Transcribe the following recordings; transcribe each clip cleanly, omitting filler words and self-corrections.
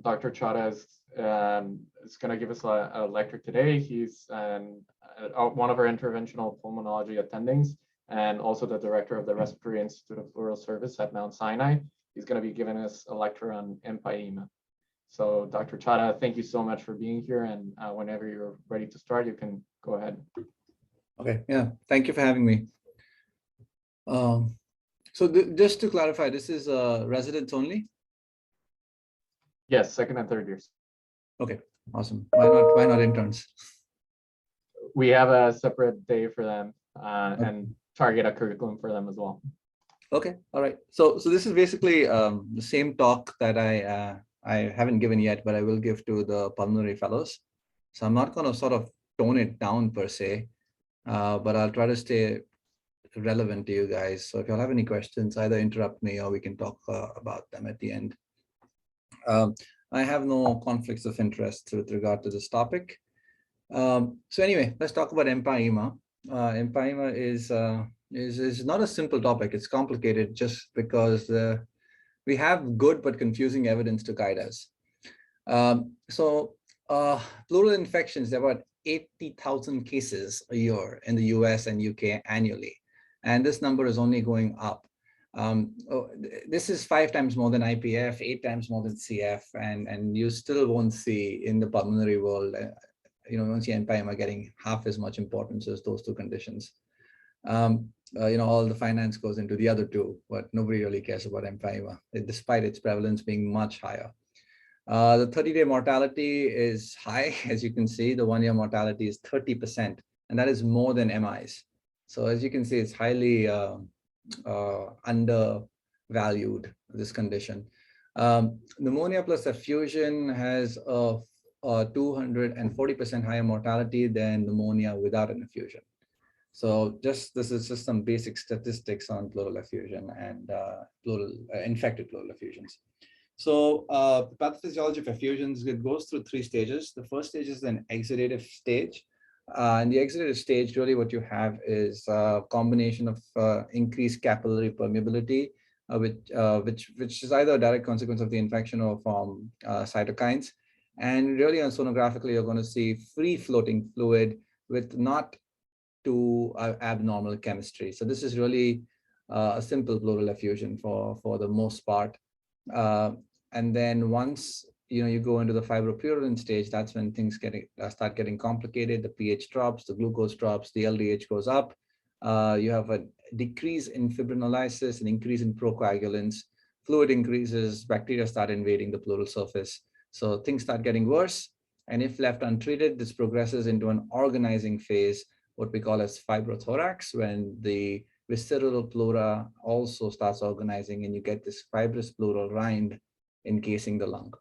Dr. Chaddha is going to give us a lecture today. He's one of our interventional pulmonology attendings and also the director of the Respiratory Institute of Pleural Service at Mount Sinai. He's going to be giving us a lecture on Empyema. So Dr. Chaddha, thank you so much for being here. And whenever you're ready to start, you can go ahead. Okay, yeah, thank you for having me. Just to clarify, this is residents only? Yes, second and third years. Okay, awesome. Why not interns? We have a separate day for them and target a curriculum for them as well. Okay, all right. So this is basically the same talk that I haven't given yet, but I will give to the pulmonary fellows. So I'm not going to sort of tone it down per se, but I'll try to stay relevant to you guys. So if y'all have any questions, either interrupt me or we can talk about them at the end. I have no conflicts of interest with regard to this topic. So anyway, let's talk about Empyema. Empyema is not a simple topic. It's complicated just because we have good but confusing evidence to guide us. Pleural infections, there are about 80,000 cases a year in the US and UK annually. And this number is only going up. This is 5 times more than IPF, 8 times more than CF, and you still won't see in the pulmonary world, you won't see Empyema getting half as much importance as those two conditions. All the finance goes into the other two, but nobody really cares about Empyema, despite its prevalence being much higher. The 30-day mortality is high, as you can see. The 1-year mortality is 30%, and that is more than MIs. So as you can see, it's highly undervalued, this condition. Pneumonia plus effusion has a 240% higher mortality than pneumonia without an effusion. So this is just some basic statistics on pleural effusion and infected pleural effusions. So the pathophysiology of effusions, it goes through 3 stages. The first stage is an exudative stage. In the exudative stage, really what you have is a combination of increased capillary permeability, which is either a direct consequence of the infection or from cytokines. And really sonographically, you're going to see free-floating fluid with not too abnormal chemistry. So this is really a simple pleural effusion for the most part. And then once you go into the fibropurulent stage, that's when things start getting complicated. The pH drops, the glucose drops, the LDH goes up. You have a decrease in fibrinolysis, an increase in procoagulants, fluid increases, bacteria start invading the pleural surface. So things start getting worse. And if left untreated, this progresses into an organizing phase, what we call as fibrothorax, when the visceral pleura also starts organizing and you get this fibrous pleural rind encasing the lung.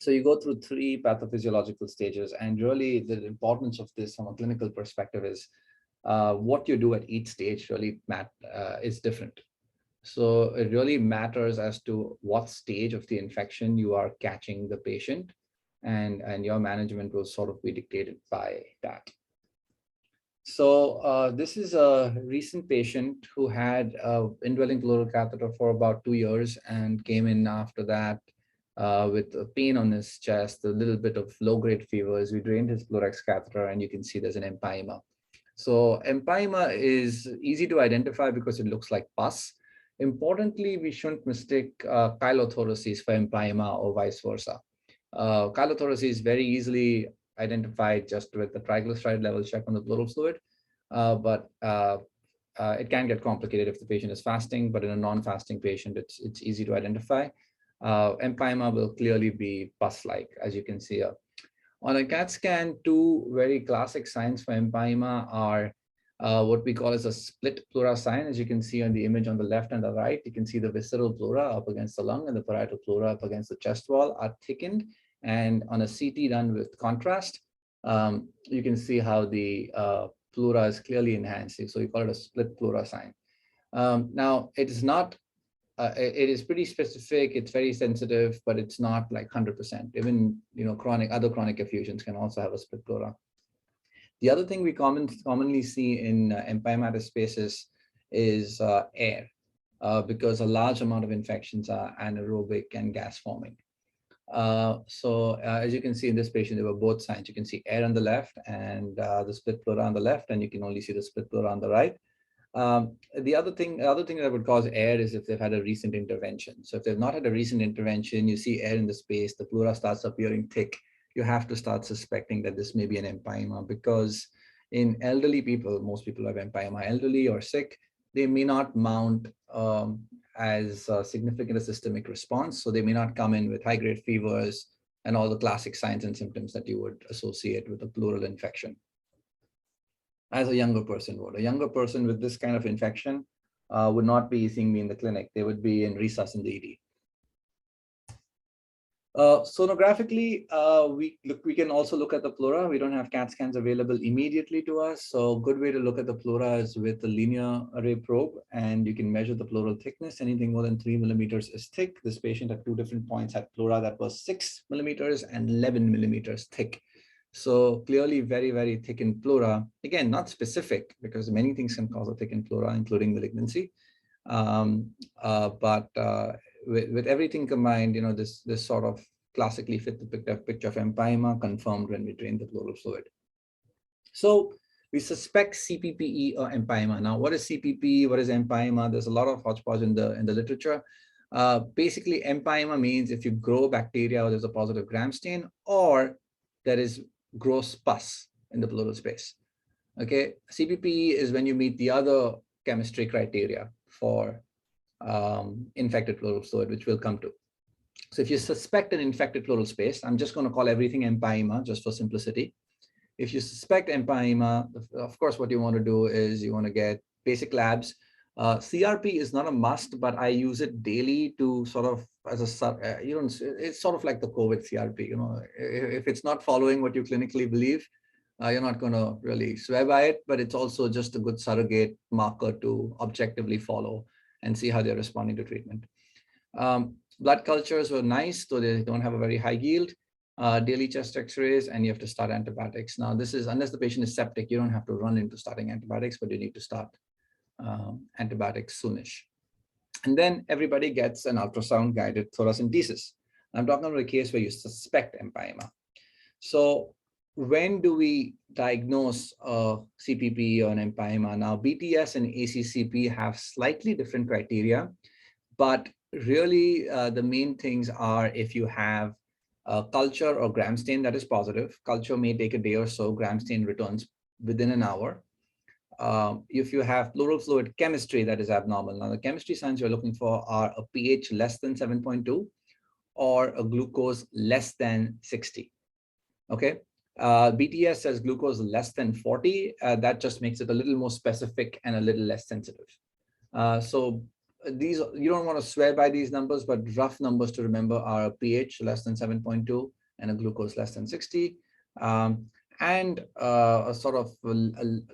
So you go through 3 pathophysiological stages, and really the importance of this from a clinical perspective is what you do at each stage really is different. So it really matters as to what stage of the infection you are catching the patient, and your management will sort of be dictated by that. So this is a recent patient who had indwelling pleural catheter for about 2 years and came in after that with a pain on his chest, a little bit of low-grade fevers. We drained his pleurax catheter, and you can see there's an empyema. So empyema is easy to identify because it looks like pus. Importantly, we shouldn't mistake chylothoraces for empyema or vice versa. Chylothoraces is very easily identified just with the triglyceride level check on the pleural fluid, but it can get complicated if the patient is fasting, but in a non-fasting patient, it's easy to identify. Empyema will clearly be pus-like, as you can see here. On a CAT scan, 2 very classic signs for empyema are what we call as a split pleura sign. As you can see on the image on the left and the right, you can see the visceral pleura up against the lung and the parietal pleura up against the chest wall are thickened. And on a CT done with contrast, you can see how the pleura is clearly enhanced. So we call it a split pleura sign. Now, it is not, it is pretty specific. It's very sensitive, but it's not like 100%. Even other chronic effusions can also have a split pleura. The other thing we commonly see in empyematous spaces is air, because a large amount of infections are anaerobic and gas forming. As you can see in this patient, there were both signs. You can see air on the left and the split pleura on the left, and you can only see the split pleura on the right. The other thing that would cause air is if they've had a recent intervention. So if they've not had a recent intervention, you see air in the space, the pleura starts appearing thick. You have to start suspecting that this may be an empyema, because in elderly people, most people have empyema, elderly or sick, they may not mount as significant a systemic response. So they may not come in with high-grade fevers and all the classic signs and symptoms that you would associate with a pleural infection, as a younger person would. A younger person with this kind of infection would not be seeing me in the clinic. They would be in resus in the ED. Sonographically, we can also look at the pleura. We don't have CAT scans available immediately to us. So a good way to look at the pleura is with the linear array probe, and you can measure the pleural thickness. Anything more than 3 millimeters is thick. This patient at 2 different points had pleura that was 6 millimeters and 11 millimeters thick. So clearly very, very thickened pleura. Again, not specific, because many things can cause a thickened pleura, including malignancy. With everything combined, this sort of classically fit the picture of empyema, confirmed when we drain the pleural fluid. So we suspect CPPE or empyema. Now, what is CPPE? What is empyema? There's a lot of hodgepodge in the literature. Basically, empyema means if you grow bacteria or there's a positive gram stain, or there is gross pus in the pleural space. Okay, CPPE is when you meet the other chemistry criteria for infected pleural fluid, which we'll come to. So if you suspect an infected pleural space, I'm just going to call everything empyema just for simplicity. If you suspect empyema, of course, what you want to do is you want to get basic labs. CRP is not a must, but I use it daily to sort of as a, it's sort of like the COVID CRP. If it's not following what you clinically believe, you're not going to really swear by it, but it's also just a good surrogate marker to objectively follow and see how they're responding to treatment. Blood cultures were nice, though they don't have a very high yield. Daily chest x-rays, and you have to start antibiotics. Now, this is, unless the patient is septic, you don't have to run into starting antibiotics, but you need to start antibiotics soonish. And then everybody gets an ultrasound guided thoracentesis. I'm talking about a case where you suspect empyema. So when do we diagnose a CPP or an empyema? Now, BTS and ACCP have slightly different criteria, but really the main things are if you have a culture or gram stain that is positive. Culture may take a day or so, gram stain returns within an hour. If you have pleural fluid chemistry that is abnormal. Now, the chemistry signs you're looking for are a pH less than 7.2 or a glucose less than 60. Okay. BTS says glucose less than 40. That just makes it a little more specific and a little less sensitive. So these, you don't want to swear by these numbers, but rough numbers to remember are a pH less than 7.2 and a glucose less than 60. And a sort of a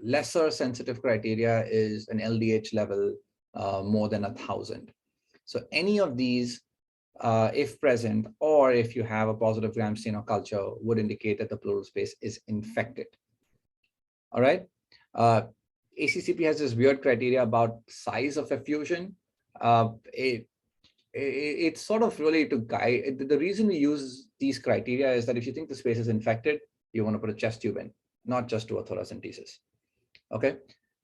lesser sensitive criteria is an LDH level more than 1,000. So any of these, if present, or if you have a positive gram stain or culture, would indicate that the pleural space is infected. All right. ACCP has this weird criteria about size of effusion. It's sort of really to guide. The reason we use these criteria is that if you think the space is infected, you want to put a chest tube in, not just do a thoracentesis. Okay.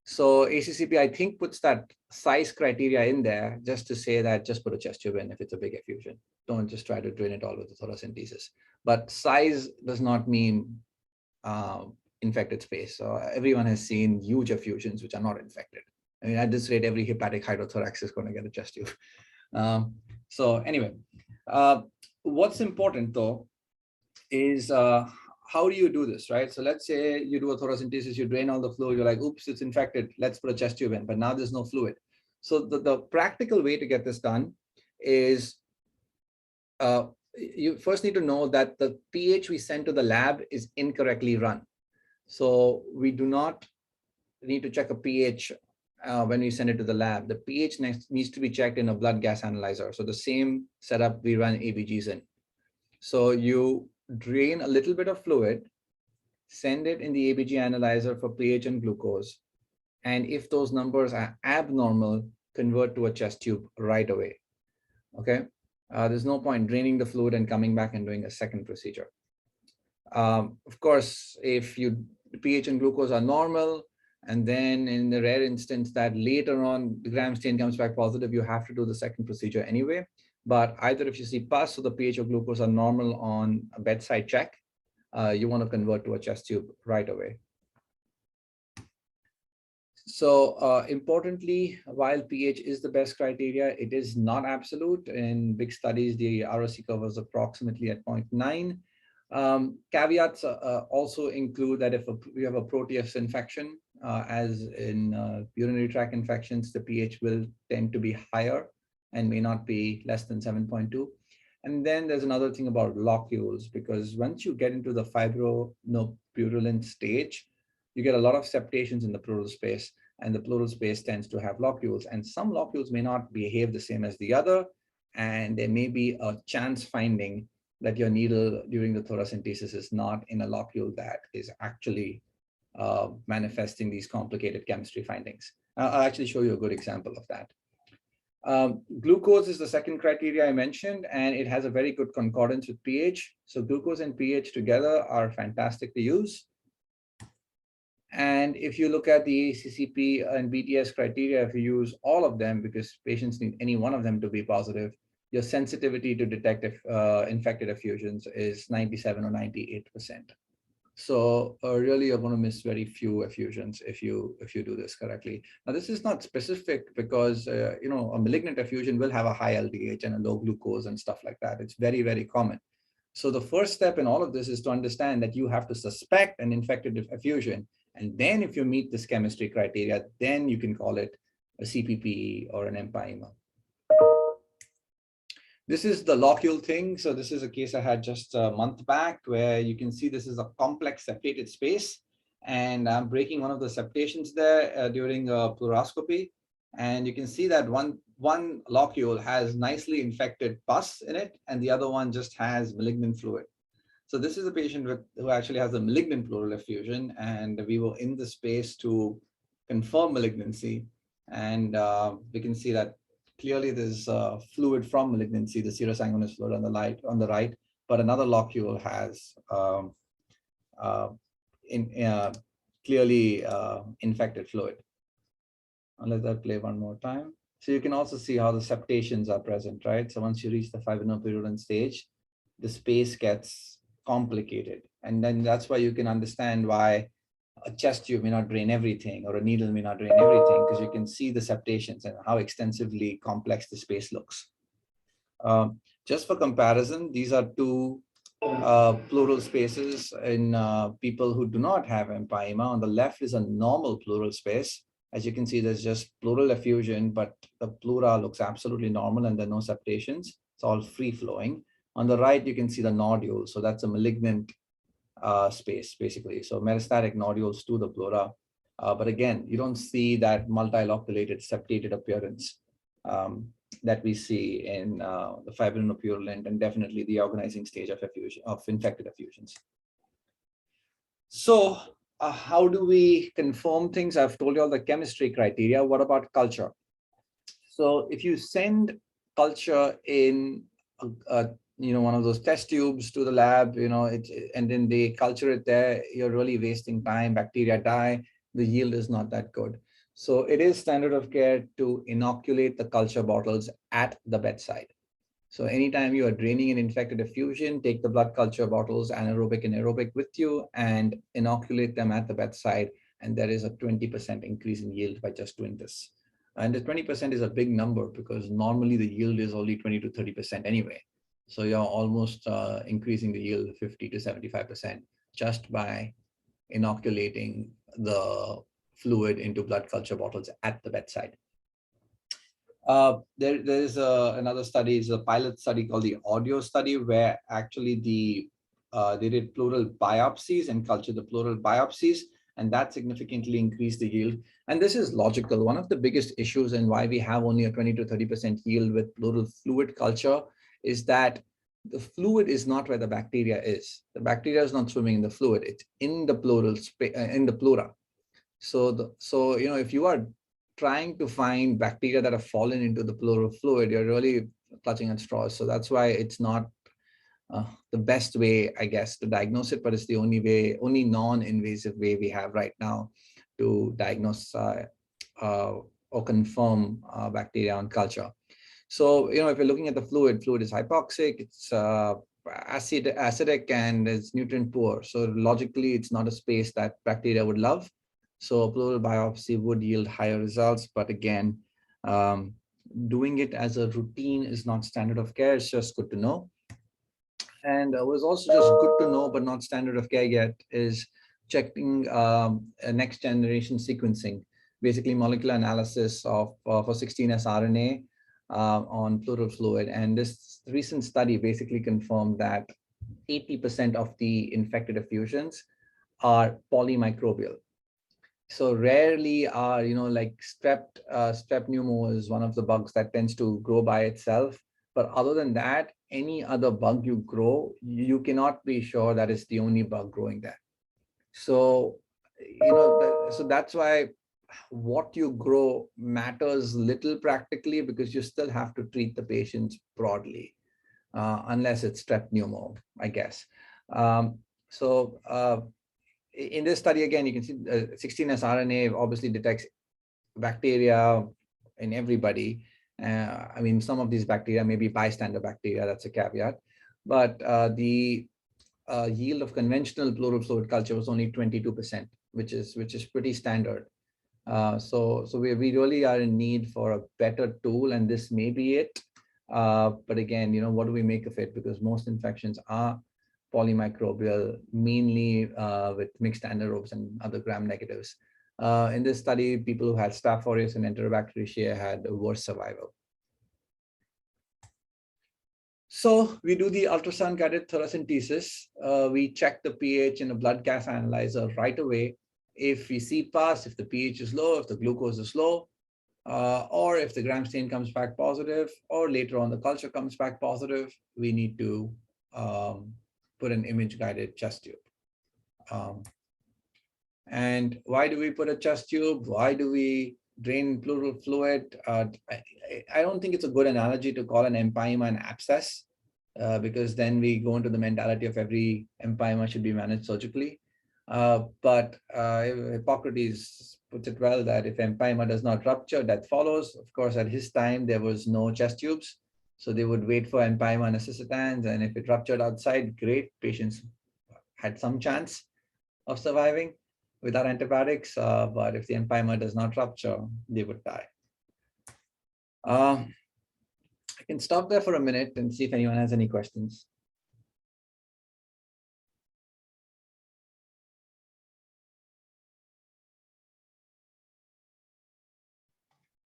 So ACCP, I think, puts that size criteria in there just to say that just put a chest tube in if it's a big effusion. Don't just try to drain it all with the thoracentesis. But size does not mean infected space. So everyone has seen huge effusions which are not infected. I mean, at this rate, every hepatic hydrothorax is going to get a chest tube. So anyway, what's important though is how do you do this, right? So let's say you do a thoracentesis, you drain all the fluid, you're like, oops, it's infected, let's put a chest tube in, but now there's no fluid. So the practical way to get this done is you first need to know that the pH we send to the lab is incorrectly run. So we do not need to check a pH when we send it to the lab. The pH needs to be checked in a blood gas analyzer. So the same setup we run ABGs in. So you drain a little bit of fluid, send it in the ABG analyzer for pH and glucose. And if those numbers are abnormal, convert to a chest tube right away. Okay. There's no point draining the fluid and coming back and doing a second procedure. Of course, if the pH and glucose are normal, and then in the rare instance that later on the gram stain comes back positive, you have to do the second procedure anyway. But either if you see pus or the pH or glucose are normal on a bedside check, you want to convert to a chest tube right away. So importantly, while pH is the best criteria, it is not absolute. In big studies, the ROC curve was approximately at 0.9. Caveats also include that if you have a Proteus infection, as in urinary tract infections, the pH will tend to be higher and may not be less than 7.2. And then there's another thing about locules, because once you get into the fibronopurulent stage, you get a lot of septations in the pleural space, and the pleural space tends to have locules, and some locules may not behave the same as the other, and there may be a chance finding that your needle during the thoracentesis is not in a locule that is actually manifesting these complicated chemistry findings. I'll actually show you a good example of that. Glucose is the second criteria I mentioned, and it has a very good concordance with pH. So glucose and pH together are fantastic to use. And if you look at the CCP and BTS criteria, if you use all of them, because patients need any one of them to be positive, your sensitivity to detect infected effusions is 97 or 98%. So really, you're going to miss very few effusions if you do this correctly. Now, this is not specific because a malignant effusion will have a high LDH and a low glucose and stuff like that. It's very, very common. So the first step in all of this is to understand that you have to suspect an infected effusion. And then if you meet this chemistry criteria, then you can call it a CPP or an Empyema. This is the locule thing. So this is a case I had just a month back, where you can see this is a complex septated space. And I'm breaking one of the septations there during a pleuroscopy. And you can see that one locule has nicely infected pus in it, and the other one just has malignant fluid. So this is a patient who actually has a malignant pleural effusion, and we were in the space to confirm malignancy. And we can see that clearly there's fluid from malignancy, the serosanguinous fluid on the right, but another locule has clearly infected fluid. I'll let that play one more time. So you can also see how the septations are present, right? So once you reach the fibronopurulent stage, the space gets complicated. And then that's why you can understand why a chest tube may not drain everything, or a needle may not drain everything, because you can see the septations and how extensively complex the space looks. Just for comparison, these are two pleural spaces in people who do not have empyema. On the left is a normal pleural space. As you can see, there's just pleural effusion, but the pleura looks absolutely normal and there are no septations. It's all free flowing. On the right, you can see the nodule. So that's a malignant space, basically. So metastatic nodules to the pleura. But again, you don't see that multiloculated septated appearance that we see in the fibrinopurulent and definitely the organizing stage of effusion, of infected effusions. So how do we confirm things? I've told you all the chemistry criteria. What about culture? So if you send culture in one of those test tubes to the lab, and then they culture it there, you're really wasting time. Bacteria die. The yield is not that good. So it is standard of care to inoculate the culture bottles at the bedside. So anytime you are draining an infected effusion, take the blood culture bottles, anaerobic and aerobic, with you and inoculate them at the bedside. And there is a 20% increase in yield by just doing this. And the 20% is a big number because normally the yield is only 20 to 30% anyway. So you're almost increasing the yield 50 to 75% just by inoculating the fluid into blood culture bottles at the bedside. There is another study, is a pilot study called the audio study, where actually they did pleural biopsies and cultured the pleural biopsies, and that significantly increased the yield. And this is logical. One of the biggest issues and why we have only a 20 to 30% yield with pleural fluid culture is that the fluid is not where the bacteria is. The bacteria is not swimming in the fluid. It's in the pleural space, in the pleura. So if you are trying to find bacteria that have fallen into the pleural fluid, you're really clutching at straws. So that's why it's not the best way, I guess, to diagnose it, but it's the only non-invasive way we have right now to diagnose or confirm bacteria on culture. So, if you're looking at the fluid is hypoxic, it's acidic, and it's nutrient poor. So logically, it's not a space that bacteria would love. So a pleural biopsy would yield higher results. But again, doing it as a routine is not standard of care. It's just good to know. And was also just good to know, but not standard of care yet, is checking next generation sequencing, basically molecular analysis of for 16S RNA on pleural fluid. And this recent study basically confirmed that 80% of the infected effusions are polymicrobial. So rarely are, like strep pneumo is one of the bugs that tends to grow by itself. But other than that, any other bug you grow, you cannot be sure that it's the only bug growing there. So, so that's why what you grow matters little practically, because you still have to treat the patients broadly, unless it's strep pneumo, I guess. In this study, again, you can see 16S RNA obviously detects bacteria in everybody. I mean, some of these bacteria may be bystander bacteria, that's a caveat. But the yield of conventional pleural fluid culture was only 22%, which is pretty standard. So we really are in need for a better tool, and this may be it. But again, what do we make of it? Because most infections are polymicrobial, mainly with mixed anaerobes and other gram negatives. In this study, people who had Staph aureus and Enterobacteriaceae had worse survival. So we do the ultrasound guided thoracentesis. We check the pH in a blood gas analyzer right away. If we see pus, if the pH is low, if the glucose is low, or if the gram stain comes back positive, or later on the culture comes back positive, we need to put an image guided chest tube. And why do we put a chest tube? Why do we drain pleural fluid? I don't think it's a good analogy to call an empyema an abscess, because then we go into the mentality of every empyema should be managed surgically. But Hippocrates puts it well that if empyema does not rupture, death follows. Of course, at his time, there was no chest tubes. So they would wait for empyema necessitans. And if it ruptured outside, great, patients had some chance of surviving without antibiotics. But if the empyema does not rupture, they would die. I can stop there for a minute and see if anyone has any questions.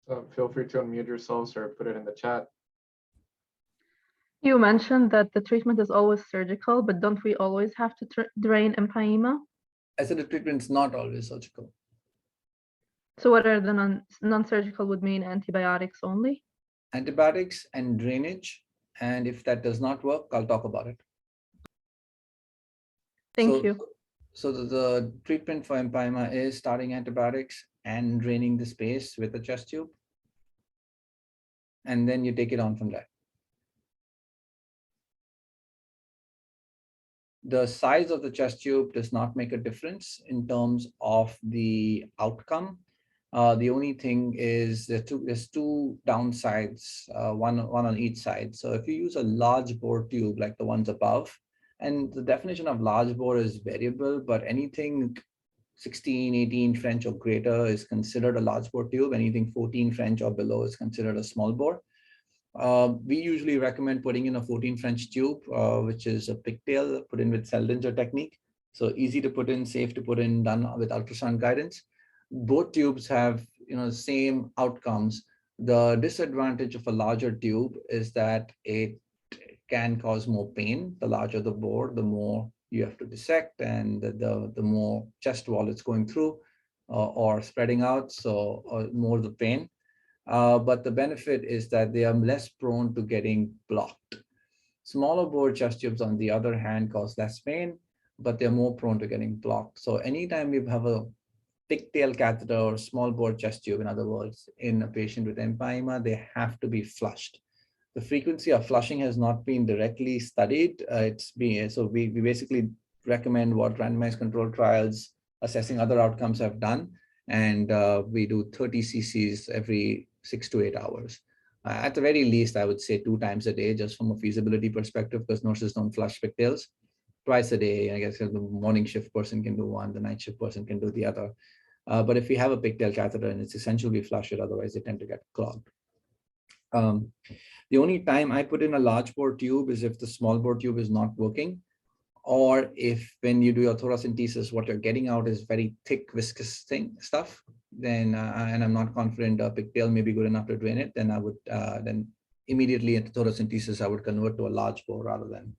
So feel free to unmute yourselves or put it in the chat. You mentioned that the treatment is always surgical, but don't we always have to drain empyema? I said the treatment's not always surgical. So what are the non-surgical would mean antibiotics only? Antibiotics and drainage. And if that does not work, I'll talk about it. Thank you. So the treatment for empyema is starting antibiotics and draining the space with a chest tube. And then you take it on from there. The size of the chest tube does not make a difference in terms of the outcome. The only thing is there's two downsides, one on each side. So if you use a large bore tube like the ones above, and the definition of large bore is variable, but anything 16, 18 French or greater is considered a large bore tube. Anything 14 French or below is considered a small bore. We usually recommend putting in a 14 French tube, which is a pigtail put in with Seldinger technique. So easy to put in, safe to put in, done with ultrasound guidance. Both tubes have same outcomes. The disadvantage of a larger tube is that it can cause more pain. The larger the bore, the more you have to dissect, and the more chest wall it's going through or spreading out, so more the pain. But the benefit is that they are less prone to getting blocked. Smaller bore chest tubes, on the other hand, cause less pain, but they're more prone to getting blocked. So anytime we have a pigtail catheter or small bore chest tube, in other words, in a patient with empyema, they have to be flushed. The frequency of flushing has not been directly studied. So we basically recommend what randomized controlled trials assessing other outcomes have done. And we do 30 cc's every 6 to 8 hours. At the very least, I would say 2 times a day, just from a feasibility perspective, because nurses don't flush pigtails. Twice a day, I guess the morning shift person can do one, the night shift person can do the other. But if we have a pigtail catheter and it's essential we flush it, otherwise they tend to get clogged. The only time I put in a large bore tube is if the small bore tube is not working, or if when you do your thoracentesis, what you're getting out is very thick, viscous stuff, then and I'm not confident a pigtail may be good enough to drain it, then I would then immediately at thoracentesis, I would convert to a large bore rather than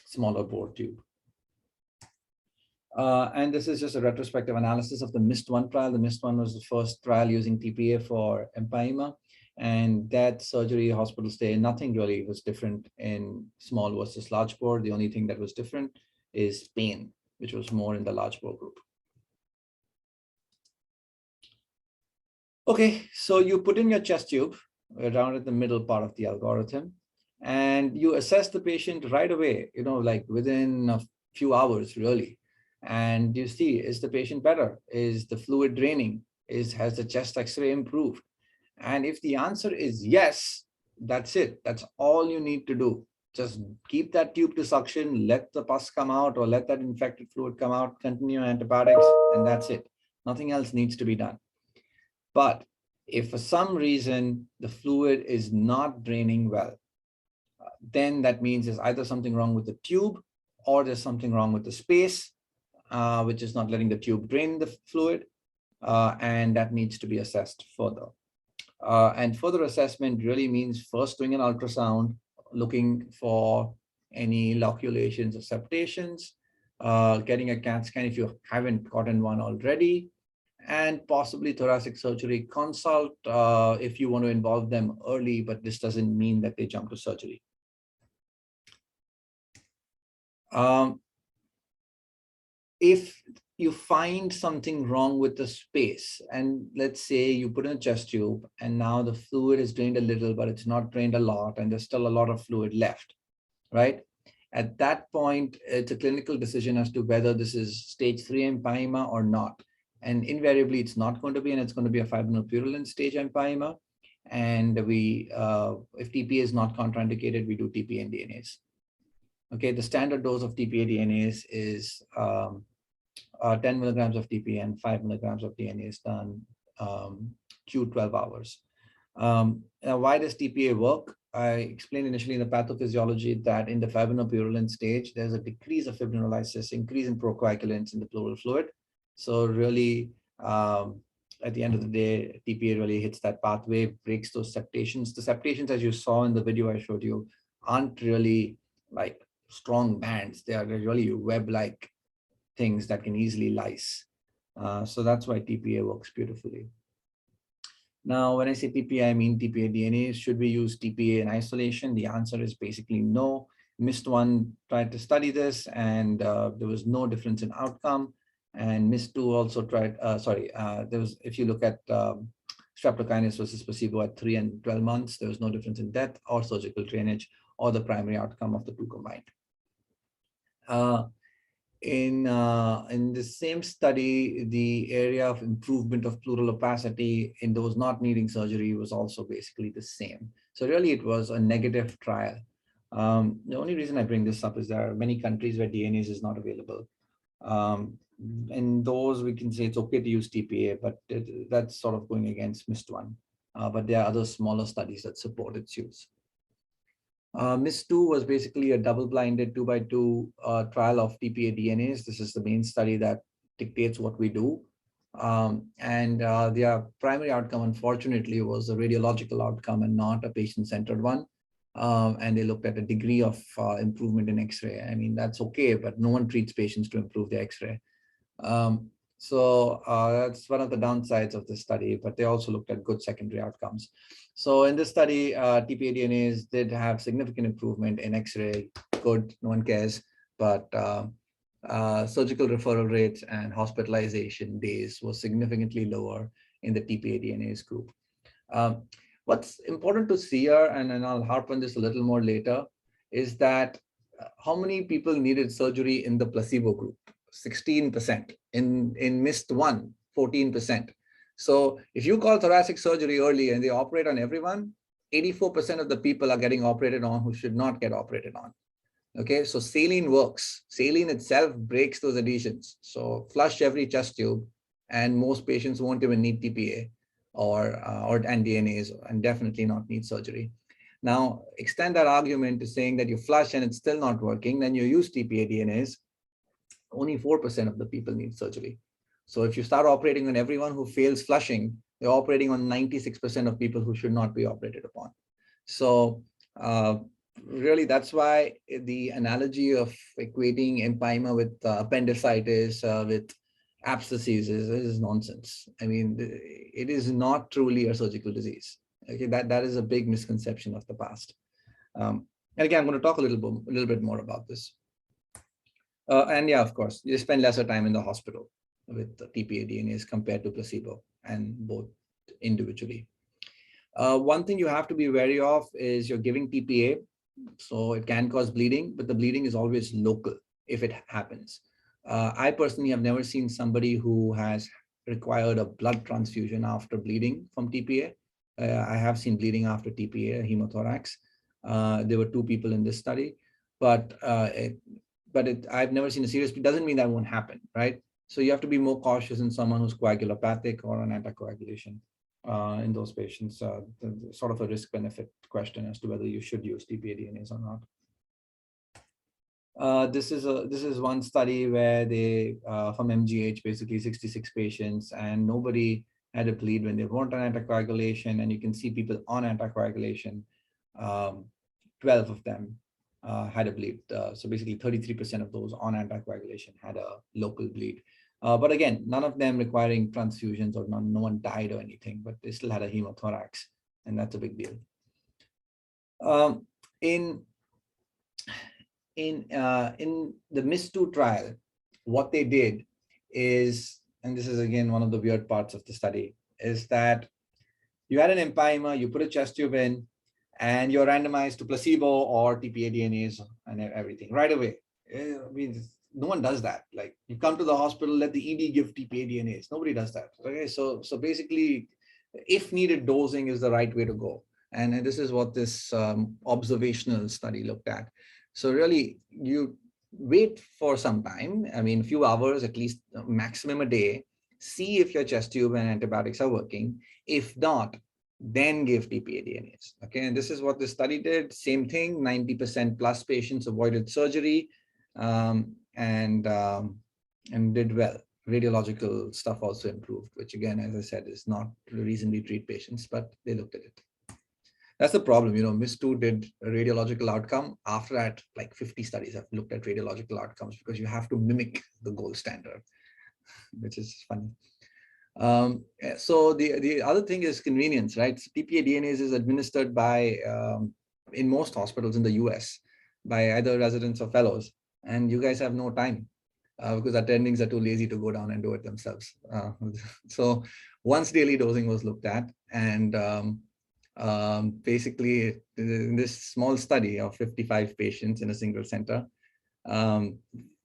smaller bore tube. And this is just a retrospective analysis of the MIST-1 trial. The MIST-1 was the first trial using TPA for empyema, and that surgery, hospital stay, nothing really was different in small versus large bore. The only thing that was different is pain, which was more in the large bore group. Okay, so you put in your chest tube around at the middle part of the algorithm, and you assess the patient right away, like within a few hours, really. And you see, is the patient better? Is the fluid draining? Has the chest X-ray improved? And if the answer is yes, that's it. That's all you need to do. Just keep that tube to suction, let the pus come out or let that infected fluid come out, continue antibiotics, and that's it. Nothing else needs to be done. But if for some reason the fluid is not draining well, then that means there's either something wrong with the tube or there's something wrong with the space, which is not letting the tube drain the fluid, and that needs to be assessed further. And further assessment really means first doing an ultrasound, looking for any loculations or septations, getting a CAT scan if you haven't gotten one already, and possibly thoracic surgery consult if you want to involve them early, but this doesn't mean that they jump to surgery. If you find something wrong with the space, and let's say you put in a chest tube and now the fluid is drained a little, but it's not drained a lot, and there's still a lot of fluid left, right? At that point, it's a clinical decision as to whether this is stage 3 empyema or not. And invariably, it's not going to be, and it's going to be a fibrinopurulent stage empyema. And we, if TPA is not contraindicated, we do TPA and DNAse. Okay, the standard dose of TPA DNAse is 10 milligrams of TPA and 5 milligrams of DNAse done Q12 hours. Now, why does TPA work? I explained initially in the pathophysiology that in the fibrinopurulent stage, there's a decrease of fibrinolysis, increase in procoagulants in the pleural fluid. So really, at the end of the day, TPA really hits that pathway, breaks those septations. The septations, as you saw in the video I showed you, aren't really like strong bands. They are really web-like things that can easily lyse. So that's why TPA works beautifully. Now, when I say TPA, I mean TPA DNAse. Should we use TPA in isolation? The answer is basically no. MIST-1 tried to study this, and there was no difference in outcome. And MIST-2 also tried, there was, if you look at streptokinase versus placebo at 3 and 12 months, there was no difference in death or surgical drainage or the primary outcome of the two combined. In the same study, the area of improvement of pleural opacity in those not needing surgery was also basically the same. So really, it was a negative trial. The only reason I bring this up is there are many countries where DNAse is not available. In those, we can say it's okay to use TPA, but that's sort of going against MIST-1. But there are other smaller studies that support its use. MIST-2 was basically a double-blinded 2x2 trial of TPA DNAse. This is the main study that dictates what we do. Their primary outcome, unfortunately, was a radiological outcome and not a patient-centered one. And they looked at a degree of improvement in X-ray. I mean, that's okay, but no one treats patients to improve their X-ray. So that's one of the downsides of this study, but they also looked at good secondary outcomes. So in this study, TPA DNAse did have significant improvement in X-ray, good, no one cares, but surgical referral rates and hospitalization days were significantly lower in the TPA DNAse group. What's important to see here, and I'll harp on this a little more later, is that how many people needed surgery in the placebo group? 16%. In MIST 1, 14%. So if you call thoracic surgery early and they operate on everyone, 84% of the people are getting operated on who should not get operated on. Okay, so saline works. Saline itself breaks those adhesions. So flush every chest tube, and most patients won't even need TPA and DNAse, and definitely not need surgery. Now, extend that argument to saying that you flush and it's still not working, then you use TPA DNAse. Only 4% of the people need surgery. So if you start operating on everyone who fails flushing, you're operating on 96% of people who should not be operated upon. So really, that's why the analogy of equating empyema with appendicitis, with abscesses is nonsense. I mean, it is not truly a surgical disease. Okay, that is a big misconception of the past. And again, I'm going to talk a little bit more about this. And yeah, of course, you spend lesser time in the hospital with the TPA DNAse compared to placebo, and both individually. One thing you have to be wary of is you're giving TPA, so it can cause bleeding, but the bleeding is always local if it happens. I personally have never seen somebody who has required a blood transfusion after bleeding from TPA. I have seen bleeding after TPA, hemothorax. There were 2 people in this study, but I've never seen a serious, it doesn't mean that won't happen, right? So you have to be more cautious in someone who's coagulopathic or on anticoagulation in those patients, sort of a risk-benefit question as to whether you should use TPA DNAse or not. This is one study where they, from MGH, basically 66 patients, and nobody had a bleed when they weren't on anticoagulation, and you can see people on anticoagulation, 12 of them had a bleed. So basically 33% of those on anticoagulation had a local bleed. But again, none of them requiring transfusions, or no one died or anything, but they still had a hemothorax, and that's a big deal. In the MIST-2 trial, what they did is, and this is again one of the weird parts of the study, is that you had an empyema, you put a chest tube in, and you're randomized to placebo or TPA DNAse and everything right away. I mean, no one does that. Like, you come to the hospital, let the ED give TPA DNAse. Nobody does that. Okay, so basically, if needed, dosing is the right way to go. And this is what this observational study looked at. So really, you wait for some time, I mean, a few hours, at least maximum a day, see if your chest tube and antibiotics are working. If not, then give TPA DNAse. Okay, and this is what the study did. Same thing, 90% plus patients avoided surgery and did well. Radiological stuff also improved, which again, as I said, is not the reason we treat patients, but they looked at it. That's the problem, you know, MIST-2 did a radiological outcome. After that, like 50 studies have looked at radiological outcomes because you have to mimic the gold standard, which is funny. So the other thing is convenience, right? So TPA DNAse is administered by, in most hospitals in the US, by either residents or fellows, and you guys have no time because attendings are too lazy to go down and do it themselves. So once daily dosing was looked at, and basically in this small study of 55 patients in a single center,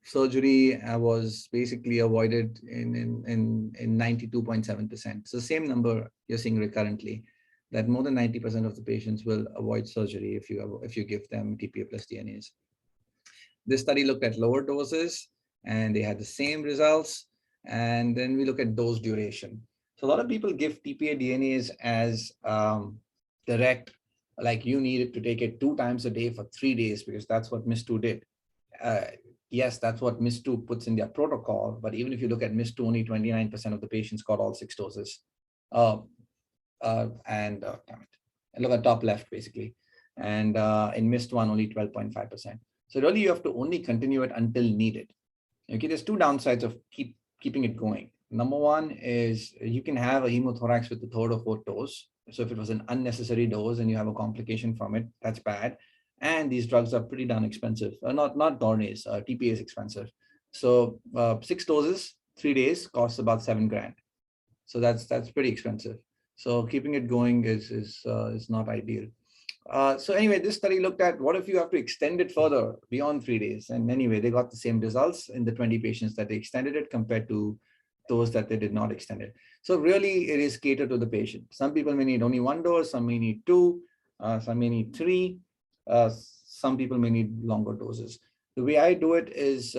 surgery was basically avoided in 92.7%. So same number you're seeing recurrently, that more than 90% of the patients will avoid surgery if you give them TPA plus DNAse. This study looked at lower doses, and they had the same results. And then we look at dose duration. So a lot of people give TPA DNAse as direct, like you needed to take it 2 times a day for 3 days because that's what MIST-2 did. Yes, that's what MIST-2 puts in their protocol, but even if you look at MIST-2, only 29% of the patients got all 6 doses. And look at top left, basically. And in MIST-1, only 12.5%. So really, you have to only continue it until needed. Okay, there's 2 downsides of keeping it going. Number one is you can have a hemothorax with the 3rd or 4th dose. So if it was an unnecessary dose and you have a complication from it, that's bad. And these drugs are pretty darn expensive. Not DNAse, TPA is expensive. So 6 doses, 3 days costs about $7 grand. So that's pretty expensive. So keeping it going is not ideal. So anyway, this study looked at what if you have to extend it further beyond 3 days. And anyway, they got the same results in the 20 patients that they extended it compared to those that they did not extend it. So really it is catered to the patient. Some people may need only 1 dose, some may need 2, some may need 3, some people may need longer doses. The way I do it is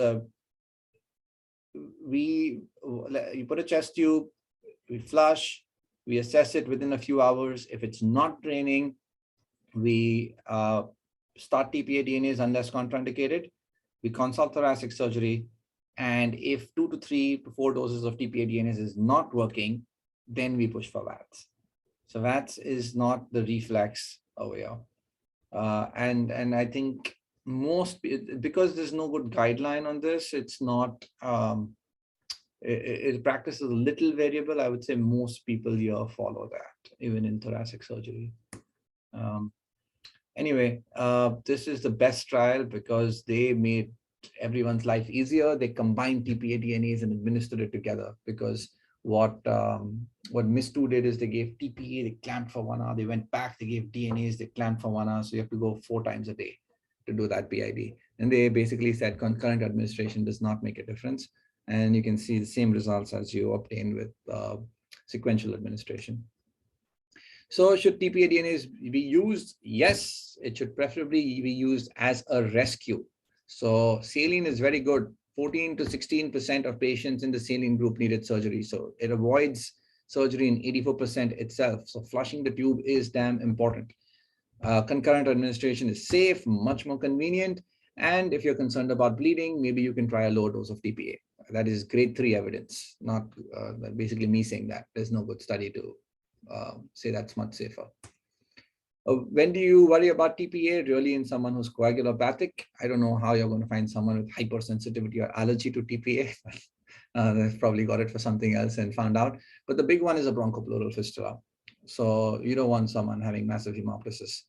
you put a chest tube, we flush, we assess it within a few hours. If it's not draining, we start TPA DNAse unless contraindicated. We consult thoracic surgery. And if 2 to 3 to 4 doses of TPA DNAse is not working, then we push for VATS. So VATS is not the reflex away. And I think because there's no good guideline on this, it's not, practice is a little variable. I would say most people here follow that, even in thoracic surgery. Anyway, this is the best trial because they made everyone's life easier. They combined TPA DNAse and administered it together, because what MIS2 did is they gave TPA, they clamped for 1 hour, they went back, they gave DNAse, they clamped for 1 hour. So you have to go 4 times a day to do that PID. And they basically said concurrent administration does not make a difference. And you can see the same results as you obtain with sequential administration. So should TPA DNAse be used? Yes, it should preferably be used as a rescue. So saline is very good. 14 to 16% of patients in the saline group needed surgery. So it avoids surgery in 84% itself. So flushing the tube is damn important. Concurrent administration is safe, much more convenient. And if you're concerned about bleeding, maybe you can try a low dose of TPA. That is grade 3 evidence, not basically me saying that. There's no good study to say that's much safer. When do you worry about TPA? Really in someone who's coagulopathic? I don't know how you're going to find someone with hypersensitivity or allergy to TPA. They've probably got it for something else and found out. But the big one is a bronchopleural fistula. So you don't want someone having massive hemoptysis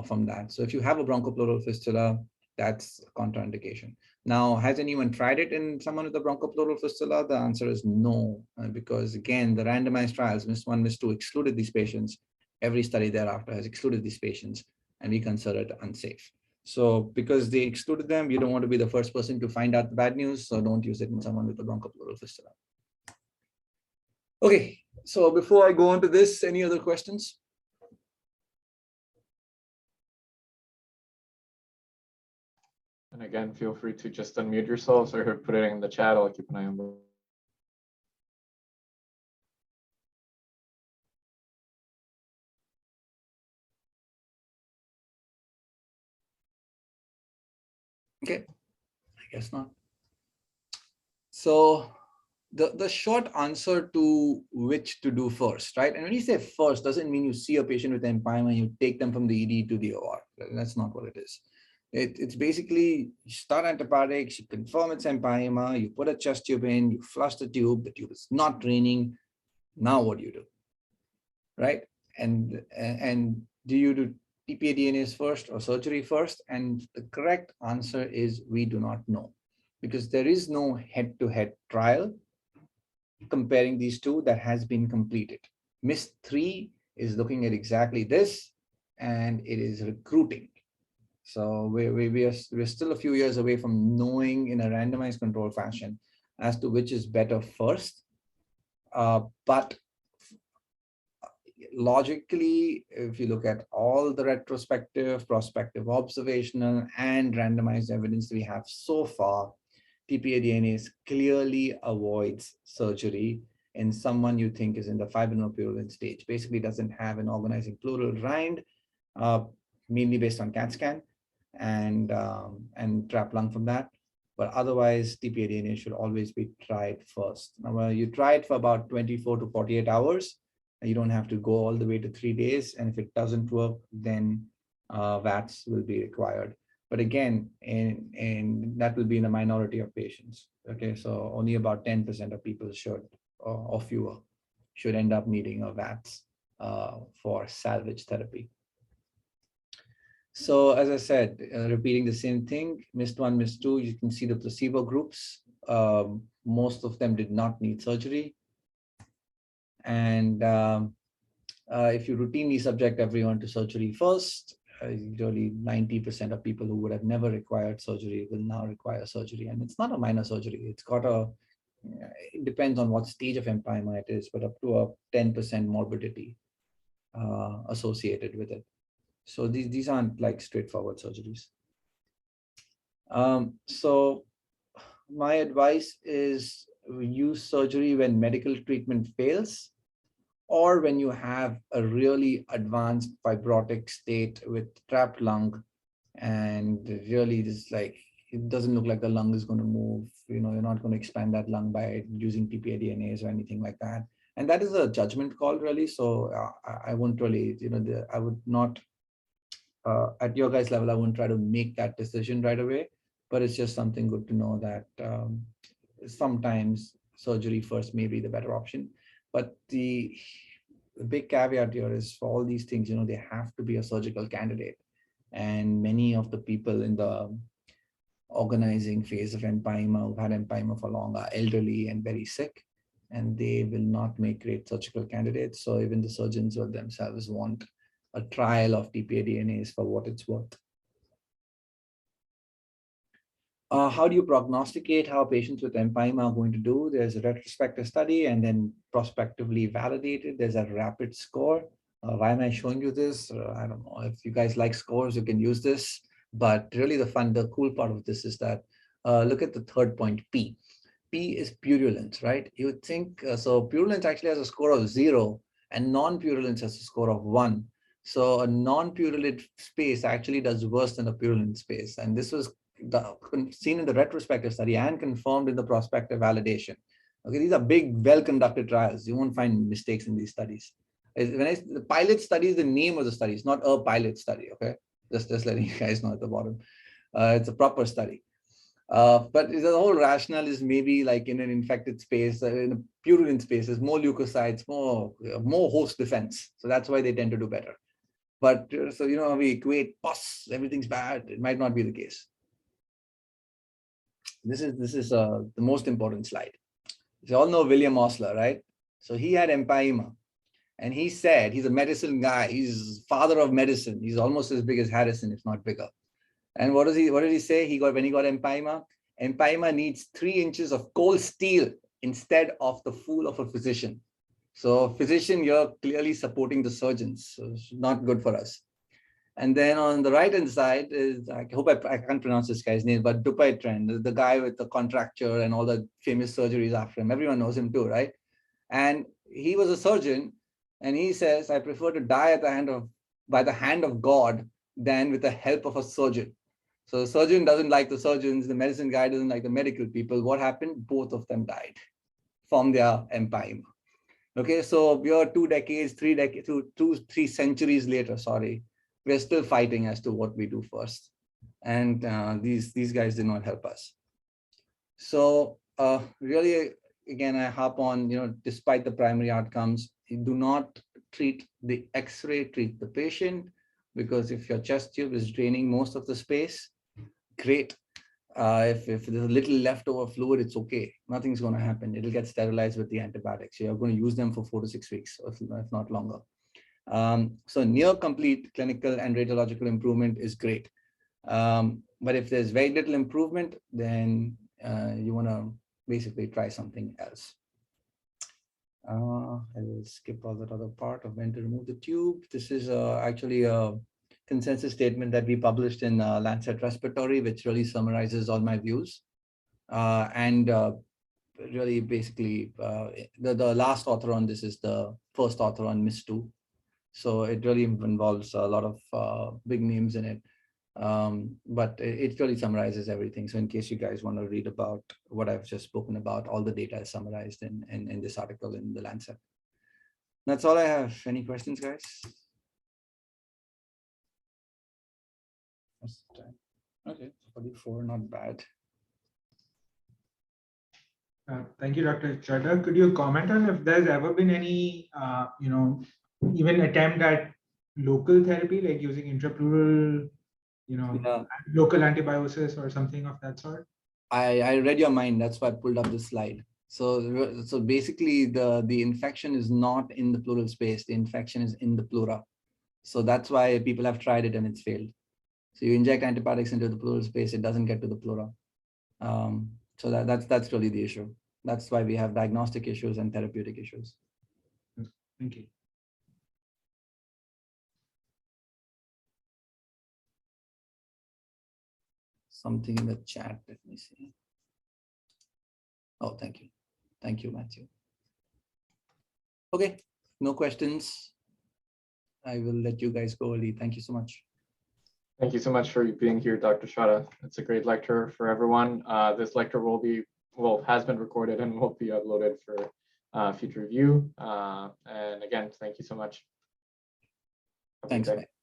from that. So if you have a bronchopleural fistula, that's a contraindication. Now, has anyone tried it in someone with a bronchopleural fistula? The answer is no, because again, the randomized trials, MIS1, MIS2 excluded these patients. Every study thereafter has excluded these patients, and we consider it unsafe. So because they excluded them, you don't want to be the first person to find out the bad news, so don't use it in someone with a bronchopleural fistula. Okay, so before I go on to this, any other questions? And again, feel free to just unmute yourselves or put it in the chat. I'll keep an eye on both. Okay, I guess not. So the short answer to which to do first, right? And when you say first, doesn't mean you see a patient with empyema and you take them from the ED to the OR. That's not what it is. It's basically you start antibiotics, you confirm it's empyema, you put a chest tube in, you flush the tube is not draining. Now what do you do, right? And do you do TPA DNAse first or surgery first? And the correct answer is we do not know, because there is no head-to-head trial comparing these two that has been completed. MIS3 is looking at exactly this, and it is recruiting. So we're still a few years away from knowing in a randomized control fashion as to which is better first. But logically, if you look at all the retrospective, prospective, observational, and randomized evidence we have so far, TPA DNAse clearly avoids surgery in someone you think is in the fibrinopurulent stage, basically doesn't have an organizing pleural rind, mainly based on CAT scan, and trap lung from that. But otherwise, TPA DNAse should always be tried first. Now, you try it for about 24 to 48 hours. You don't have to go all the way to 3 days. And if it doesn't work, then VATS will be required. But again, and that will be in a minority of patients. Okay, so only about 10% of people should, or fewer, should end up needing a VATS for salvage therapy. So as I said, repeating the same thing, MIS1, MIS2, you can see the placebo groups. Most of them did not need surgery. And If you routinely subject everyone to surgery first, usually 90% of people who would have never required surgery will now require surgery. And it's not a minor surgery. It's got it depends on what stage of empyema it is, but up to a 10% morbidity associated with it. So these aren't like straightforward surgeries. So my advice is use surgery when medical treatment fails, or when you have a really advanced fibrotic state with trapped lung, and really just like, it doesn't look like the lung is going to move. You're not going to expand that lung by using TPA DNAse or anything like that. And that is a judgment call, really. So I wouldn't really, I would not, at your guys' level, I wouldn't try to make that decision right away. But it's just something good to know that sometimes surgery first may be the better option. But the big caveat here is, for all these things, they have to be a surgical candidate. And many of the people in the organizing phase of empyema, who've had empyema for long, are elderly and very sick, and they will not make great surgical candidates. So even the surgeons will themselves want a trial of TPA DNAse for what it's worth. How do you prognosticate how patients with empyema are going to do? There's a retrospective study and then prospectively validated. There's a rapid score. Why am I showing you this? I don't know. If you guys like scores, you can use this. But really the cool part of this is that, look at the third point, P. P is purulence, right? You would think, so purulence actually has a score of 0 and non-purulence has a score of 1. So a non-purulent space actually does worse than a purulent space. And this was seen in the retrospective study and confirmed in the prospective validation. Okay, these are big, well-conducted trials. You won't find mistakes in these studies. The pilot study is the name of the study. It's not a pilot study. Okay, just letting you guys know at the bottom. It's a proper study. But the whole rationale is maybe like in an infected space, in a purulent space, there's more leukocytes, more host defense. So that's why they tend to do better. But so we equate pus, everything's bad. It might not be the case. This is the most important slide. You all know William Osler, right? So he had empyema, and he said, he's a medicine guy. He's father of medicine. He's almost as big as Harrison, if not bigger. And what did he say? When he got empyema, empyema needs 3 inches of cold steel instead of the fool of a physician. So physician, you're clearly supporting the surgeons. So it's not good for us. And then on the right-hand side is, I hope I can't pronounce this guy's name, but Dupuytren, the guy with the contracture and all the famous surgeries after him. Everyone knows him too, right? And he was a surgeon, and he says, I prefer to die by the hand of God than with the help of a surgeon. So the surgeon doesn't like the surgeons, the medicine guy doesn't like the medical people. What happened? Both of them died from their empyema. Okay, so we are 2 decades, 3 decades, 3 centuries later, sorry. We're still fighting as to what we do first. And these guys did not help us. So really, again, I harp on, despite the primary outcomes, you do not treat the X-ray, treat the patient, because if your chest tube is draining most of the space, great. If there's a little leftover fluid, it's okay. Nothing's going to happen. It'll get sterilized with the antibiotics. You're going to use them for 4 to 6 weeks, if not longer. So near complete clinical and radiological improvement is great. But if there's very little improvement, then you want to basically try something else. I will skip all that other part of when to remove the tube. This is actually a consensus statement that we published in Lancet Respiratory, which really summarizes all my views. Really basically, the last author on this is the first author on MIS2. So it really involves a lot of big names in it. But it really summarizes everything. So in case you guys want to read about what I've just spoken about, all the data is summarized in this article in the Lancet. That's all I have. Any questions, guys? Okay, 44, not bad. Thank you, Dr. Chaddha. Could you comment on if there's ever been any, even attempt at local therapy, like using intrapleural, local antibiosis or something of that sort? I read your mind. That's why I pulled up this slide. So basically the infection is not in the pleural space. The infection is in the pleura. So that's why people have tried it and it's failed. So you inject antibiotics into the pleural space, it doesn't get to the pleura. So that's really the issue. That's why we have diagnostic issues and therapeutic issues. Thank you. Something in the chat, let me see. Oh, thank you. Thank you, Matthew. Okay, no questions. I will let you guys go, Ali. Thank you so much. Thank you so much for being here, Dr. Chaddha. It's a great lecture for everyone. This lecture has been recorded and will be uploaded for future review. And again, thank you so much. Have a good Thanks, day. bye.